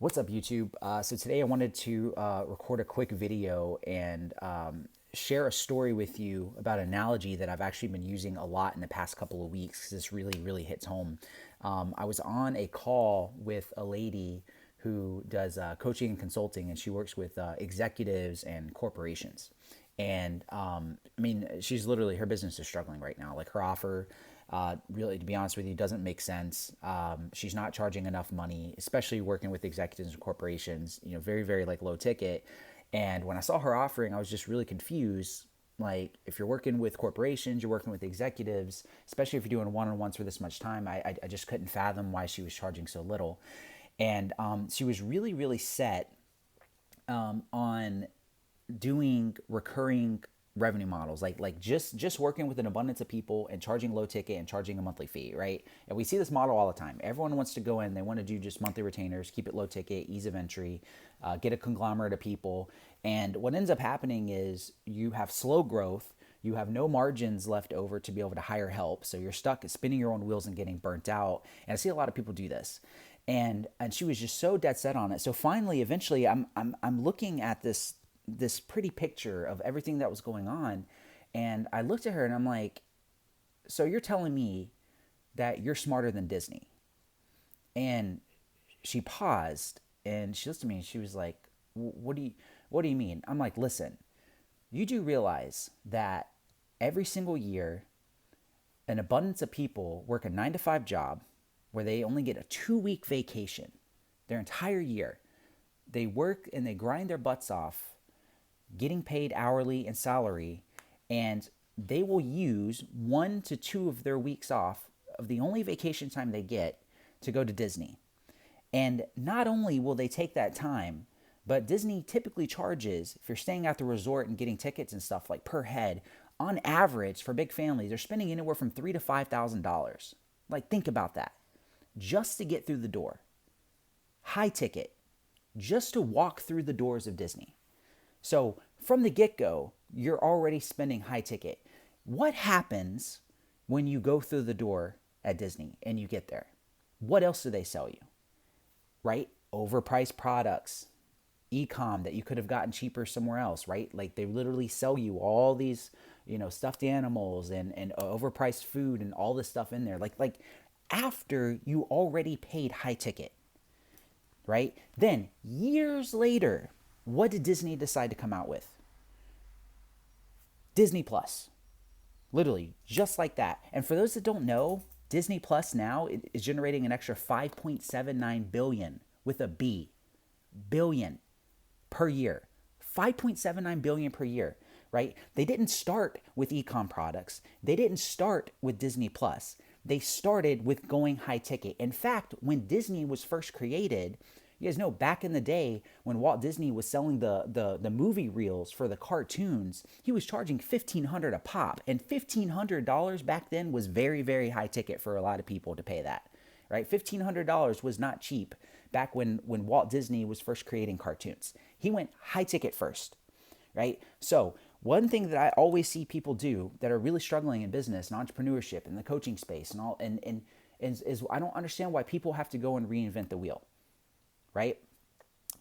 What's up, YouTube? So today I wanted to record a quick video and share a story with you about an analogy that I've actually been using a lot in the past couple of weeks because this really hits home. I was on a call with a lady who does coaching and consulting, and she works with executives and corporations. And I mean, she's literally, her business is struggling right now. Like, her offer, really, to be honest with you, doesn't make sense. She's not charging enough money, especially working with executives and corporations, very like low ticket. And when I saw her offering, I was just really confused. Like, if you're working with corporations, you're working with executives, especially if you're doing one-on-ones for this much time, I just couldn't fathom why she was charging so little. And she was really set on doing recurring revenue models, like just working with an abundance of people and charging low ticket and charging a monthly fee, right? And we see this model all the time. Everyone wants to go in, they want to do just monthly retainers, keep it low ticket, ease of entry, get a conglomerate of people. And what ends up happening is you have slow growth, you have no margins left over to be able to hire help, so you're stuck spinning your own wheels and getting burnt out. And I see a lot of people do this. And she was just so dead set on it. So finally, eventually, I'm looking at this pretty picture of everything that was going on, and I looked at her and I'm like, so you're telling me that you're smarter than Disney? And she paused and she listened to me and she was like, what do you mean? I'm like, listen, you do realize that every single year an abundance of people work a 9 to 5 job where they only get a 2 week vacation their entire year. They work and they grind their butts off getting paid hourly and salary, and they will use 1 to 2 of their weeks off of the only vacation time they get to go to Disney. And not only will they take that time, but Disney typically charges, if you're staying at the resort and getting tickets and stuff, like per head, on average for big families, they're spending anywhere from $3,000 to $5,000. Like, think about that. Just to get through the door. High ticket. Just to walk through the doors of Disney. So from the get-go, you're already spending high ticket. What happens when you go through the door at Disney and you get there? What else do they sell you? Right? Overpriced products, e-com that you could have gotten cheaper somewhere else, right? Like, they literally sell you all these, stuffed animals and overpriced food and all this stuff in there. Like after you already paid high ticket, right? Then years later, what did Disney decide to come out with? Disney Plus. Literally, just like that. And for those that don't know, Disney Plus now is generating an extra 5.79 billion with a B billion per year. 5.79 billion per year, right? They didn't start with e-com products. They didn't start with Disney Plus. They started with going high ticket. In fact, when Disney was first created, you guys know, back in the day when Walt Disney was selling the movie reels for the cartoons, he was charging $1,500 a pop. And $1,500 back then was very high ticket for a lot of people to pay that, right? $1,500 was not cheap back when Walt Disney was first creating cartoons. He went high ticket first, right? So one thing that I always see people do that are really struggling in business and entrepreneurship and the coaching space and all, and is I don't understand why people have to go and reinvent the wheel. Right?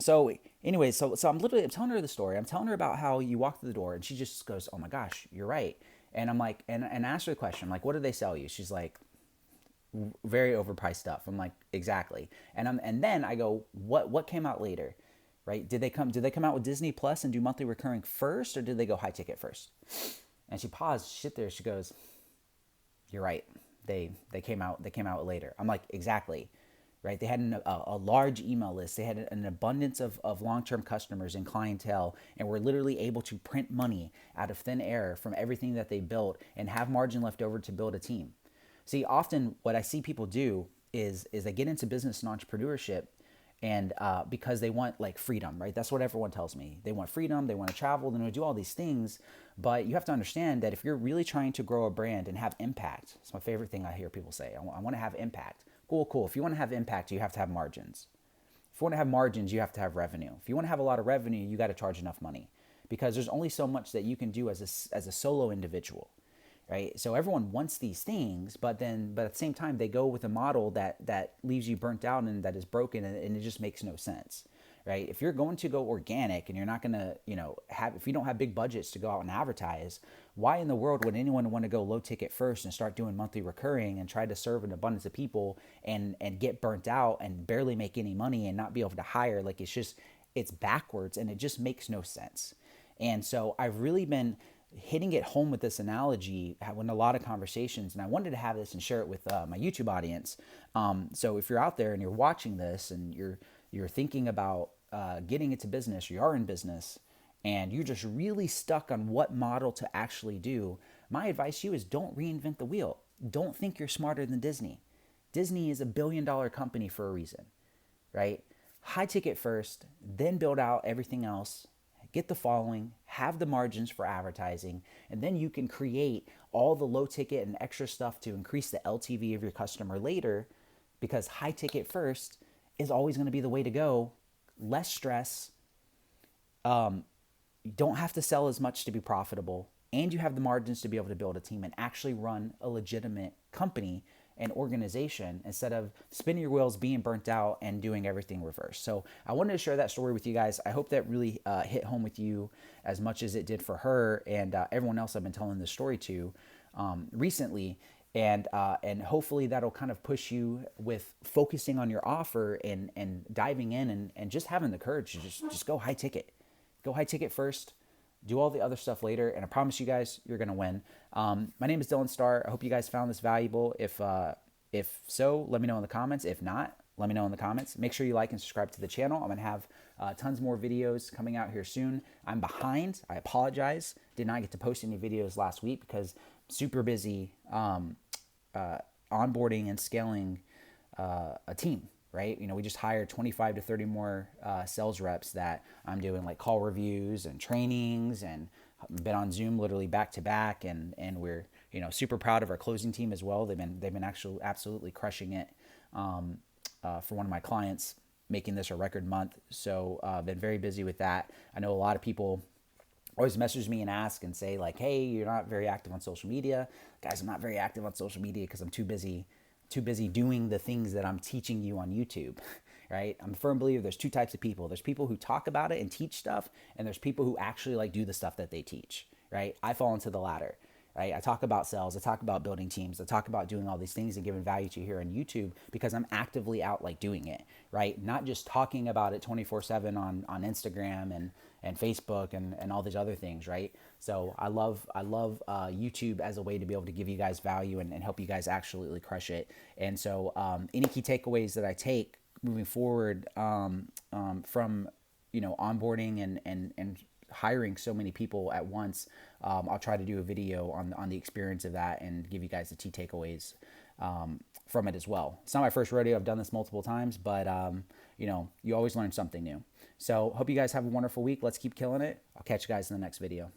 So anyway, so I'm telling her the story. I'm telling her about how you walk through the door, and she just goes, "Oh my gosh, you're right." And I'm like, and I asked her the question, I'm like, "What do they sell you?" She's like, "Very overpriced stuff." I'm like, "Exactly." And then I go, "What came out later?" Right? Did they come out with Disney Plus and do monthly recurring first, or did they go high ticket first? And she paused, she sit there, she goes, "You're right. They came out later." I'm like, "Exactly." Right? They had a large email list. They had an abundance of long-term customers and clientele, and were literally able to print money out of thin air from everything that they built and have margin left over to build a team. See, often what I see people do is they get into business and entrepreneurship, and because they want, like, freedom, right? That's what everyone tells me. They want freedom, they want to travel, they want to do all these things. But you have to understand that if you're really trying to grow a brand and have impact, it's my favorite thing I hear people say, I want to have impact. Cool. If you want to have impact, you have to have margins. If you want to have margins, you have to have revenue. If you want to have a lot of revenue, you got to charge enough money, because there's only so much that you can do as a solo individual. right? So everyone wants these things, but at the same time, they go with a model that leaves you burnt out and that is broken, and it just makes no sense, right? If you're going to go organic and you're not going to, if you don't have big budgets to go out and advertise, why in the world would anyone want to go low ticket first and start doing monthly recurring and try to serve an abundance of people and get burnt out and barely make any money and not be able to hire? Like, it's backwards and it just makes no sense. And so I've really been hitting it home with this analogy, having a lot of conversations, and I wanted to have this and share it with my YouTube audience. So if you're out there and you're watching this and you're thinking about getting into business, or you are in business, and you're just really stuck on what model to actually do, my advice to you is don't reinvent the wheel. Don't think you're smarter than Disney. Disney is $1 billion company for a reason, right? High ticket first, then build out everything else, get the following, have the margins for advertising, and then you can create all the low ticket and extra stuff to increase the LTV of your customer later, because high ticket first is always going to be the way to go. Less stress. You don't have to sell as much to be profitable, and you have the margins to be able to build a team and actually run a legitimate company and organization instead of spinning your wheels, being burnt out, and doing everything reverse. So I wanted to share that story with you guys. I hope that really hit home with you as much as it did for her and everyone else I've been telling this story to recently. And hopefully that'll kind of push you with focusing on your offer and diving in and just having the courage to just go high ticket. Go high ticket first. Do all the other stuff later, and I promise you guys, you're gonna win. My name is Dylan Starr. I hope you guys found this valuable. If so, let me know in the comments. If not, let me know in the comments. Make sure you like and subscribe to the channel. I'm gonna have tons more videos coming out here soon. I'm behind. I apologize. Did not get to post any videos last week because I'm super busy onboarding and scaling a team. Right? We just hired 25 to 30 more sales reps that I'm doing like call reviews and trainings, and been on Zoom literally back to back, and we're super proud of our closing team as well. They've been actually absolutely crushing it for one of my clients, making this a record month. So been very busy with that. I know a lot of people always message me and ask and say like, hey, you're not very active on social media. Guys, I'm not very active on social media because I'm too busy doing the things that I'm teaching you on YouTube, right? I'm a firm believer there's two types of people. There's people who talk about it and teach stuff, and there's people who actually like do the stuff that they teach, right? I fall into the latter, right? I talk about sales, I talk about building teams, I talk about doing all these things and giving value to you here on YouTube because I'm actively out like doing it, right? Not just talking about it 24/7 on Instagram and Facebook and all these other things, right? So I love YouTube as a way to be able to give you guys value and help you guys absolutely crush it. And so any key takeaways that I take moving forward from onboarding and hiring so many people at once, I'll try to do a video on the experience of that and give you guys the key takeaways from it as well. It's not my first rodeo. I've done this multiple times, but you always learn something new. So hope you guys have a wonderful week. Let's keep killing it. I'll catch you guys in the next video.